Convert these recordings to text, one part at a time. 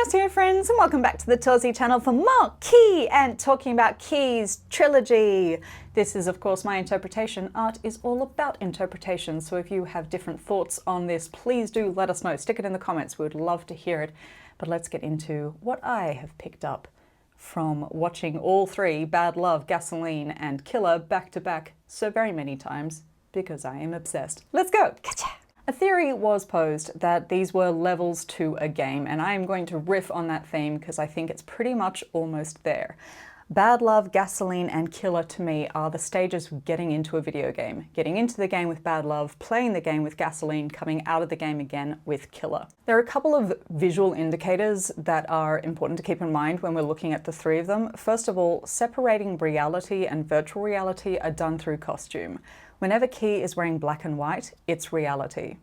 Torsie, here friends, and welcome back to the Torsie channel for more Key and talking about Key's Trilogy. This is of course my interpretation. Art is all about interpretation, so if you have different thoughts on this, please do let us know. Stick it in the comments, we would love to hear it. But let's get into what I have picked up from watching all three, Bad Love, Gasoline and Killer, back to back so very many times because I am obsessed. Let's go! Gotcha! A theory was posed that these were levels to a game, and I am going to riff on that theme because I think it's pretty much almost there. Bad Love, Gasoline and Killer to me are the stages of getting into a video game. Getting into the game with Bad Love, playing the game with Gasoline, coming out of the game again with Killer. There are a couple of visual indicators that are important to keep in mind when we're looking at the three of them. First of all, separating reality and virtual reality are done through costume. Whenever Key is wearing black and white, it's reality.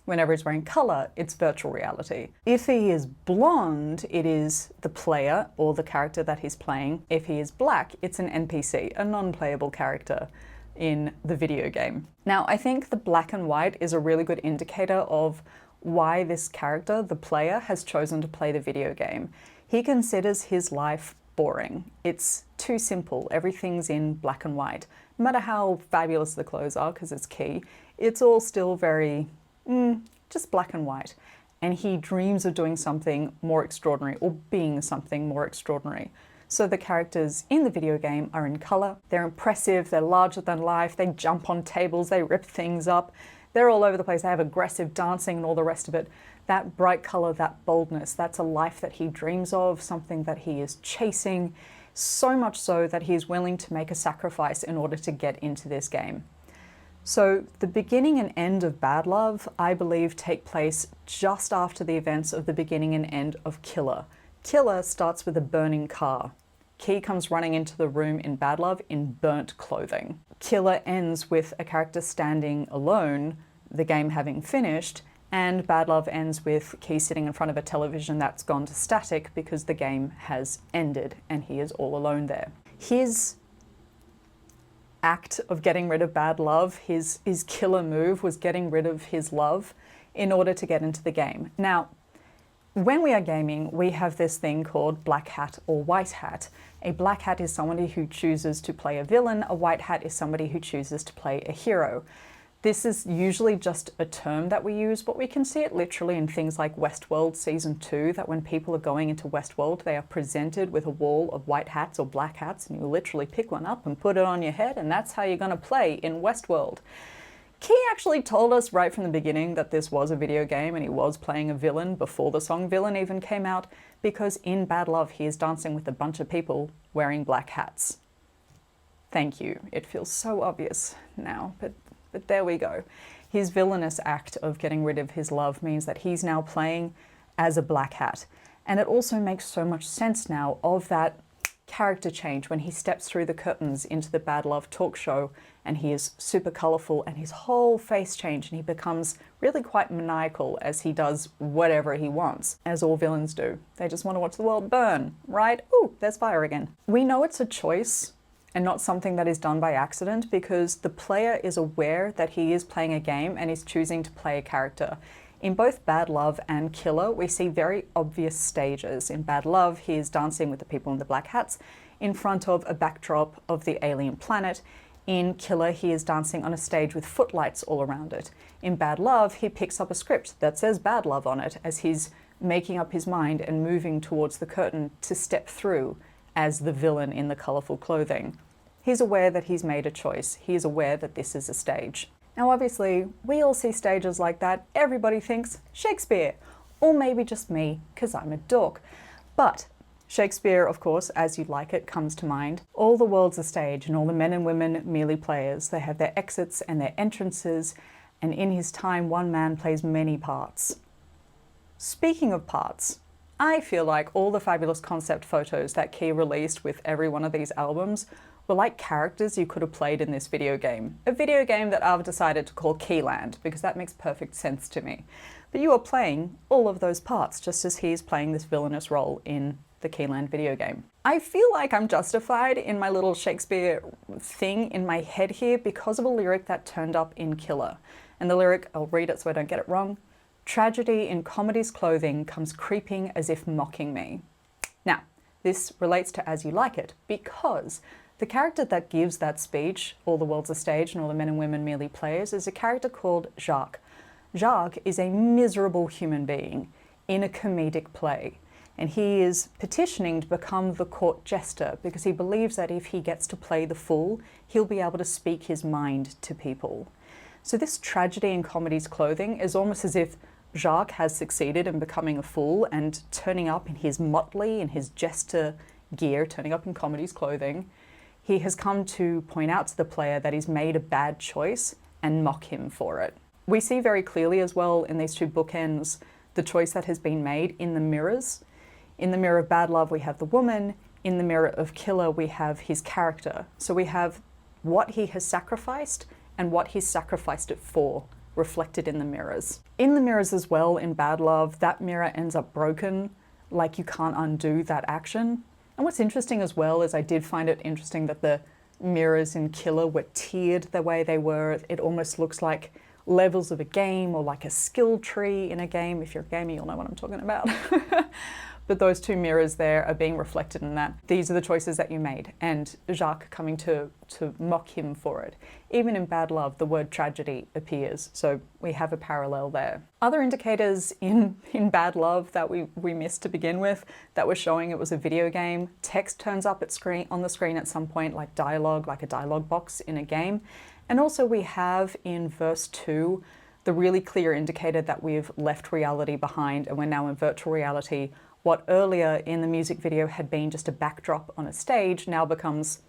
Whenever he's wearing colour, it's virtual reality. If he is blonde, it is the player or the character that he's playing. If he is black, it's an NPC, a non-playable character in the video game. Now, I think the black and white is a really good indicator of why this character, the player, has chosen to play the video game. He considers his life boring. It's too simple. Everything's in black and white. No matter how fabulous the clothes are, because it's Key, it's all still very, just black and white. And he dreams of doing something more extraordinary or being something more extraordinary. So the characters in the video game are in colour, they're impressive, they're larger than life, they jump on tables, they rip things up, they're all over the place, they have aggressive dancing and all the rest of it. That bright colour, that boldness, that's a life that he dreams of, something that he is chasing, so much so that he is willing to make a sacrifice in order to get into this game. So the beginning and end of Bad Love, I believe, take place just after the events of the beginning and end of Killer. Killer starts with a burning car. Key comes running into the room in Bad Love in burnt clothing. Killer ends with a character standing alone, the game having finished, and Bad Love ends with Key sitting in front of a television that's gone to static because the game has ended and he is all alone there. His act of getting rid of Bad Love, his killer move was getting rid of his love in order to get into the game. Now, when we are gaming, we have this thing called black hat or white hat. A black hat is somebody who chooses to play a villain, a white hat is somebody who chooses to play a hero. This is usually just a term that we use, but we can see it literally in things like Westworld Season 2, that when people are going into Westworld, they are presented with a wall of white hats or black hats, and you literally pick one up and put it on your head, and that's how you're going to play in Westworld. Key actually told us right from the beginning that this was a video game and he was playing a villain before the song Villain even came out, because in Bad Love he is dancing with a bunch of people wearing black hats. Thank you. It feels so obvious now, but there we go. His villainous act of getting rid of his love means that he's now playing as a black hat. And it also makes so much sense now of that character change when he steps through the curtains into the Bad Love talk show and he is super colourful and his whole face changes and he becomes really quite maniacal as he does whatever he wants, as all villains do. They just want to watch the world burn, right? Ooh, there's fire again. We know it's a choice and not something that is done by accident, because the player is aware that he is playing a game and is choosing to play a character. In both Bad Love and Killer, we see very obvious stages. In Bad Love, he is dancing with the people in the black hats in front of a backdrop of the alien planet. In Killer, he is dancing on a stage with footlights all around it. In Bad Love, he picks up a script that says Bad Love on it as he's making up his mind and moving towards the curtain to step through as the villain in the colourful clothing. He's aware that he's made a choice. He is aware that this is a stage. Now obviously, we all see stages like that. Everybody thinks Shakespeare, or maybe just me, because I'm a dork. But Shakespeare, of course, as you'd like it, comes to mind. All the world's a stage, and all the men and women merely players. They have their exits and their entrances, and in his time, one man plays many parts. Speaking of parts, I feel like all the fabulous concept photos that Key released with every one of these albums were like characters you could have played in this video game. A video game that I've decided to call Keyland, because that makes perfect sense to me. But you are playing all of those parts, just as he's playing this villainous role in the Keyland video game. I feel like I'm justified in my little Shakespeare thing in my head here because of a lyric that turned up in Killer. And the lyric, I'll read it so I don't get it wrong. Tragedy in comedy's clothing comes creeping as if mocking me. Now, this relates to As You Like It because the character that gives that speech, all the world's a stage and all the men and women merely players, is a character called Jacques. Jacques is a miserable human being in a comedic play, and he is petitioning to become the court jester because he believes that if he gets to play the fool, he'll be able to speak his mind to people. So this tragedy in comedy's clothing is almost as if Jacques has succeeded in becoming a fool and turning up in his motley and his jester gear, turning up in comedy's clothing. He has come to point out to the player that he's made a bad choice and mock him for it. We see very clearly as well in these two bookends the choice that has been made in the mirrors. In the mirror of Bad Love, we have the woman. In the mirror of Killer, we have his character. So we have what he has sacrificed and what he's sacrificed it for, reflected in the mirrors. In the mirrors as well, in Bad Love, that mirror ends up broken, like you can't undo that action. And what's interesting as well is I did find it interesting that the mirrors in Killer were tiered the way they were. It almost looks like levels of a game or like a skill tree in a game. If you're a gamer, you'll know what I'm talking about. But those two mirrors there are being reflected in that. These are the choices that you made, and Jacques coming to mock him for it. Even in Bad Love, the word tragedy appears, so we have a parallel there. Other indicators in Bad Love that we missed to begin with, that were showing it was a video game. Text turns up on the screen at some point, like dialogue, like a dialogue box in a game. And also we have in verse 2, the really clear indicator that we've left reality behind and we're now in virtual reality. What earlier in the music video had been just a backdrop on a stage now becomes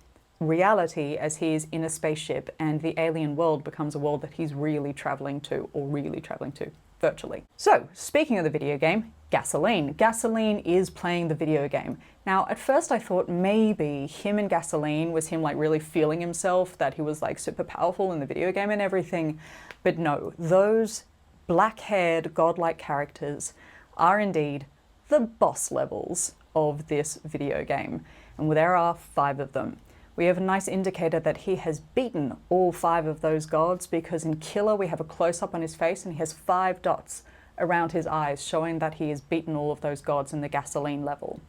reality as he is in a spaceship, and the alien world becomes a world that he's really traveling to, or really traveling to, virtually. So, speaking of the video game, Gasoline. Gasoline is playing the video game. Now, at first I thought maybe him and Gasoline was him like really feeling himself, that he was like super powerful in the video game and everything. But no, those black-haired godlike characters are indeed the boss levels of this video game, and there are 5 of them. We have a nice indicator that he has beaten all 5 of those gods, because in Killer we have a close-up on his face and he has 5 dots around his eyes showing that he has beaten all of those gods in the Gasoline level.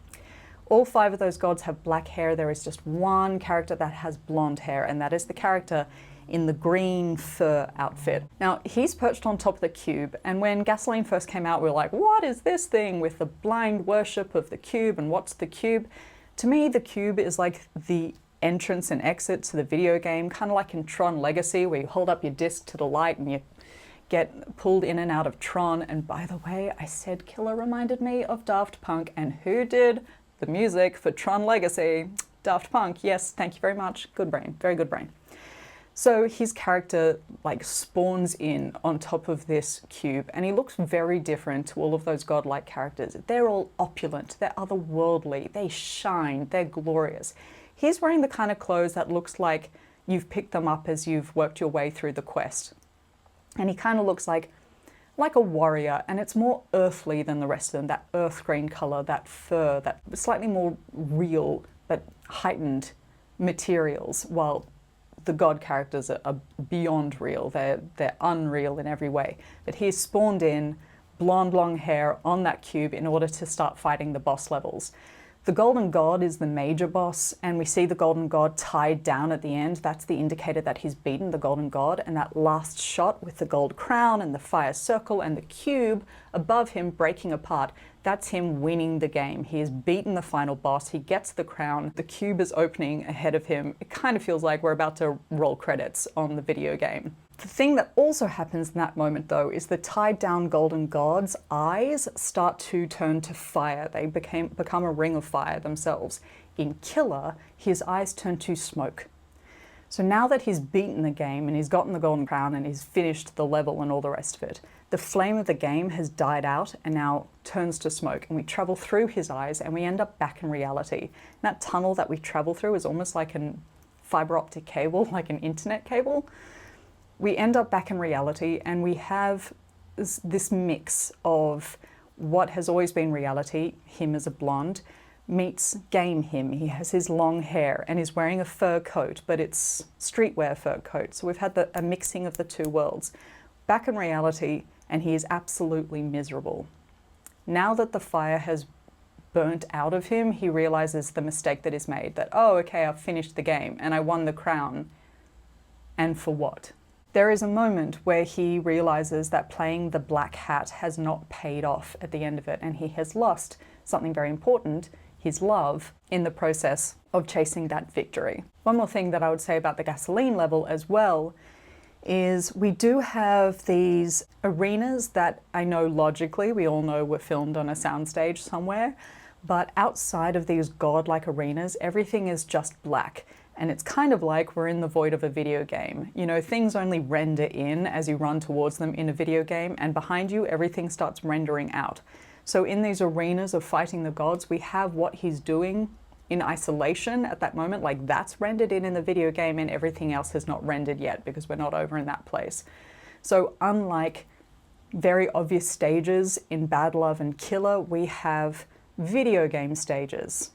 All 5 of those gods have black hair. There is just one character that has blonde hair, and that is the character in the green fur outfit. Now, he's perched on top of the cube, and when Gasoline first came out, we were like, what is this thing with the blind worship of the cube, and what's the cube? To me, the cube is like the entrance and exit to the video game, kind of like in Tron Legacy, where you hold up your disc to the light and you get pulled in and out of Tron. And by the way, I said Killer reminded me of Daft Punk, and who did the music for Tron Legacy? Daft Punk. Yes, thank you very much. Good brain, very good brain. So his character like spawns in on top of this cube, and he looks very different to all of those godlike characters. They're all opulent, they're otherworldly, they shine, they're glorious. He's wearing the kind of clothes that looks like you've picked them up as you've worked your way through the quest. And he kind of looks like a warrior, and it's more earthly than the rest of them, that earth green color, that fur, that slightly more real but heightened materials, while the god characters are beyond real. They're unreal in every way. But he's spawned in, blonde long hair on that cube in order to start fighting the boss levels. The Golden God is the major boss, and we see the Golden God tied down at the end. That's the indicator that he's beaten the Golden God, and that last shot with the gold crown and the fire circle and the cube above him breaking apart, that's him winning the game. He has beaten the final boss, he gets the crown, the cube is opening ahead of him. It kind of feels like we're about to roll credits on the video game. The thing that also happens in that moment, though, is the tied down Golden God's eyes start to turn to fire. They become a ring of fire themselves. In Killer, his eyes turn to smoke. So now that he's beaten the game and he's gotten the Golden Crown and he's finished the level and all the rest of it, the flame of the game has died out and now turns to smoke, and we travel through his eyes and we end up back in reality. And that tunnel that we travel through is almost like a fiber optic cable, like an internet cable. We end up back in reality, and we have this mix of what has always been reality, him as a blonde, meets game him. He has his long hair and is wearing a fur coat, but it's streetwear fur coat. So we've had a mixing of the two worlds. Back in reality, and he is absolutely miserable. Now that the fire has burnt out of him, he realizes the mistake that is made, that, oh, okay, I've finished the game and I won the crown. And for what? There is a moment where he realizes that playing the black hat has not paid off at the end of it, and he has lost something very important, his love, in the process of chasing that victory. One more thing that I would say about the gasoline level as well is we do have these arenas that I know logically, we all know were filmed on a soundstage somewhere, but outside of these godlike arenas, everything is just black. And it's kind of like we're in the void of a video game. You know, things only render in as you run towards them in a video game, and behind you, everything starts rendering out. So in these arenas of fighting the gods, we have what he's doing in isolation at that moment, like that's rendered in the video game, and everything else has not rendered yet because we're not over in that place. So unlike very obvious stages in Bad Love and Killer, we have video game stages.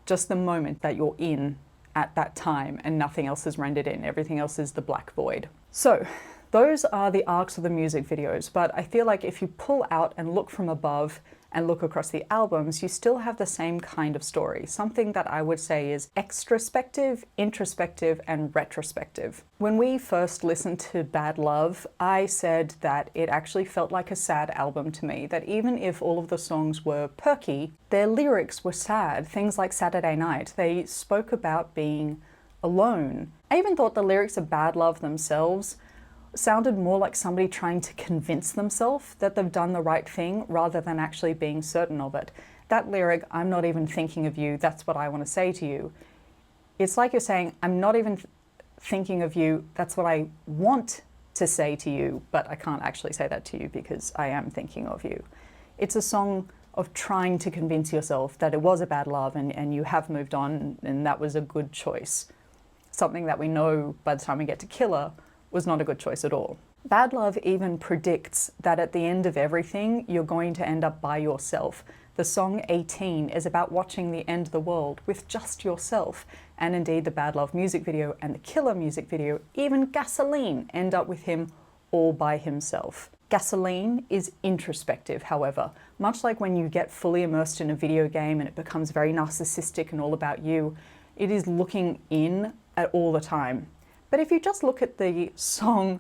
Just the moment that you're in at that time, and nothing else is rendered in. Everything else is the black void. So those are the arcs of the music videos, but I feel like if you pull out and look from above and look across the albums, you still have the same kind of story. Something that I would say is extrospective, introspective, and retrospective. When we first listened to Bad Love, I said that it actually felt like a sad album to me, that even if all of the songs were perky, their lyrics were sad. Things like Saturday Night, they spoke about being alone. I even thought the lyrics of Bad Love themselves sounded more like somebody trying to convince themselves that they've done the right thing rather than actually being certain of it. That lyric, I'm not even thinking of you, that's what I want to say to you. It's like you're saying, I'm not even thinking of you, that's what I want to say to you, but I can't actually say that to you because I am thinking of you. It's a song of trying to convince yourself that it was a bad love and you have moved on and that was a good choice. Something that we know by the time we get to Killer was not a good choice at all. Bad Love even predicts that at the end of everything, you're going to end up by yourself. The song 18 is about watching the end of the world with just yourself. And indeed, the Bad Love music video and the Killer music video, even Gasoline, end up with him all by himself. Gasoline is introspective, however. Much like when you get fully immersed in a video game and it becomes very narcissistic and all about you, it is looking in at all the time. But if you just look at the song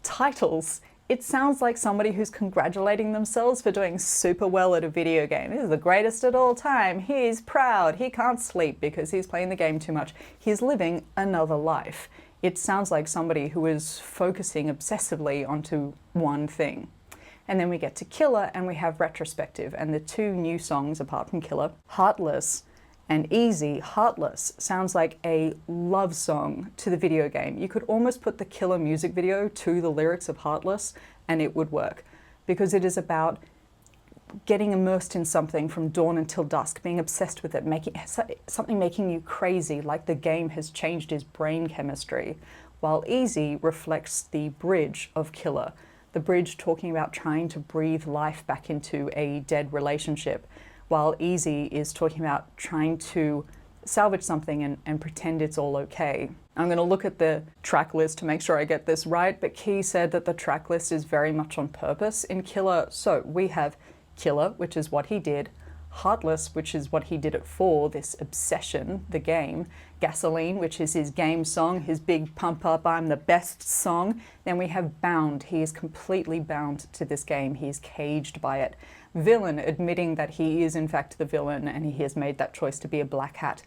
titles, it sounds like somebody who's congratulating themselves for doing super well at a video game. This is the greatest at all time. He's proud. He can't sleep because he's playing the game too much. He's living another life. It sounds like somebody who is focusing obsessively onto one thing. And then we get to Killer and we have retrospective, and the two new songs apart from Killer, Heartless and Easy. Heartless sounds like a love song to the video game. You could almost put the Killer music video to the lyrics of Heartless and it would work, because it is about getting immersed in something from dawn until dusk, being obsessed with it, something making you crazy, like the game has changed his brain chemistry, while Easy reflects the bridge of Killer, the bridge talking about trying to breathe life back into a dead relationship, while Easy is talking about trying to salvage something and pretend it's all okay. I'm going to look at the track list to make sure I get this right, but Key said that the track list is very much on purpose in Killer. So we have Killer, which is what he did, Heartless, which is what he did it for, this obsession, the game, Gasoline, which is his game song, his big pump up, I'm the best song. Then we have Bound. He is completely bound to this game. He is caged by it. Villain, admitting that he is in fact the villain and he has made that choice to be a black hat.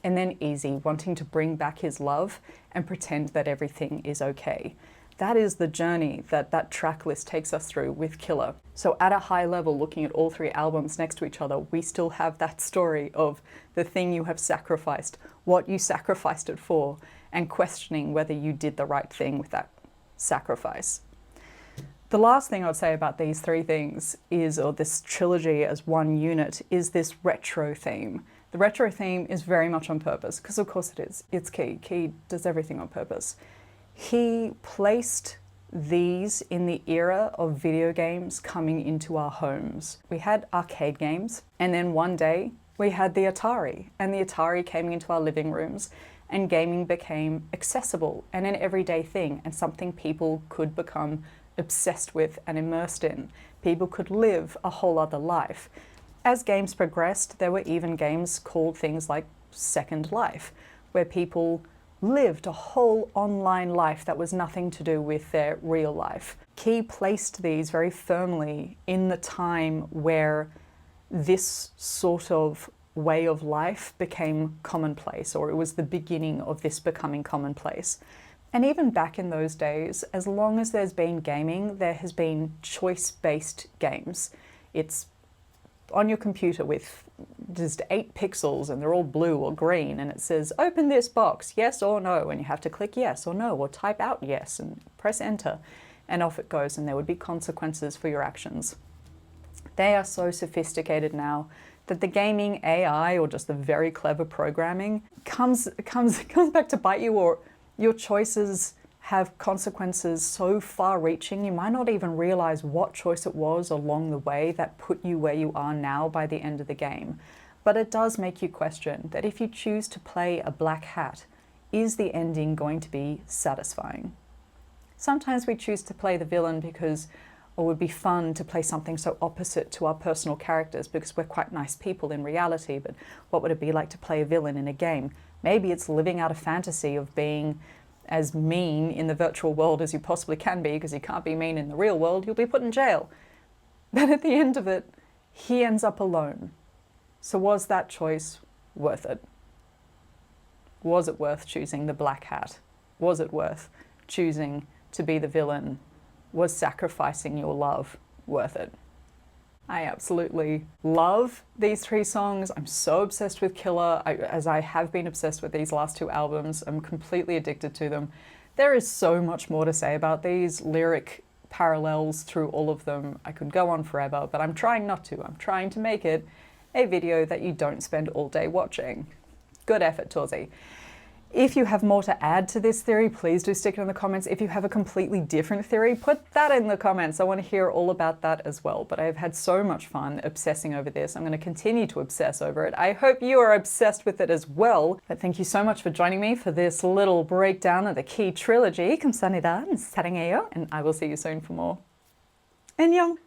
And then Easy, wanting to bring back his love and pretend that everything is okay. That is the journey that that track list takes us through with Killer. So at a high level, looking at all three albums next to each other, we still have that story of the thing you have sacrificed, what you sacrificed it for, and questioning whether you did the right thing with that sacrifice. The last thing I would say about these three things is, or this trilogy as one unit, is this retro theme. The retro theme is very much on purpose, because of course it is. It's Key. Key does everything on purpose. He placed these in the era of video games coming into our homes. We had arcade games, and then one day we had the Atari, and the Atari came into our living rooms, and gaming became accessible and an everyday thing, and something people could become obsessed with and immersed in. People could live a whole other life. As games progressed, there were even games called things like Second Life, where people lived a whole online life that was nothing to do with their real life. Key placed these very firmly in the time where this sort of way of life became commonplace, or it was the beginning of this becoming commonplace. And even back in those days, as long as there's been gaming, there has been choice-based games. It's on your computer with just 8 pixels and they're all blue or green, and it says, open this box, yes or no, and you have to click yes or no, or type out yes and press enter, and off it goes, and there would be consequences for your actions. They are so sophisticated now that the gaming AI, or just the very clever programming, comes back to bite you, or your choices have consequences so far-reaching you might not even realize what choice it was along the way that put you where you are now by the end of the game. But it does make you question that if you choose to play a black hat, is the ending going to be satisfying? Sometimes we choose to play the villain because it would be fun to play something so opposite to our personal characters because we're quite nice people in reality, but what would it be like to play a villain in a game? Maybe it's living out a fantasy of being as mean in the virtual world as you possibly can be, because you can't be mean in the real world, you'll be put in jail. But at the end of it, he ends up alone. So was that choice worth it? Was it worth choosing the black hat? Was it worth choosing to be the villain? Was sacrificing your love worth it? I absolutely love these 3 songs. I'm so obsessed with Killer, as I have been obsessed with these last 2 albums. I'm completely addicted to them. There is so much more to say about these lyric parallels through all of them. I could go on forever, but I'm trying not to. I'm trying to make it a video that you don't spend all day watching. Good effort, Torsie. If you have more to add to this theory, please do stick it in the comments. If you have a completely different theory, put that in the comments. I want to hear all about that as well. But I've had so much fun obsessing over this. I'm going to continue to obsess over it. I hope you are obsessed with it as well. But thank you so much for joining me for this little breakdown of the Key trilogy. 감사합니다. 사랑해요. And I will see you soon for more. 안녕.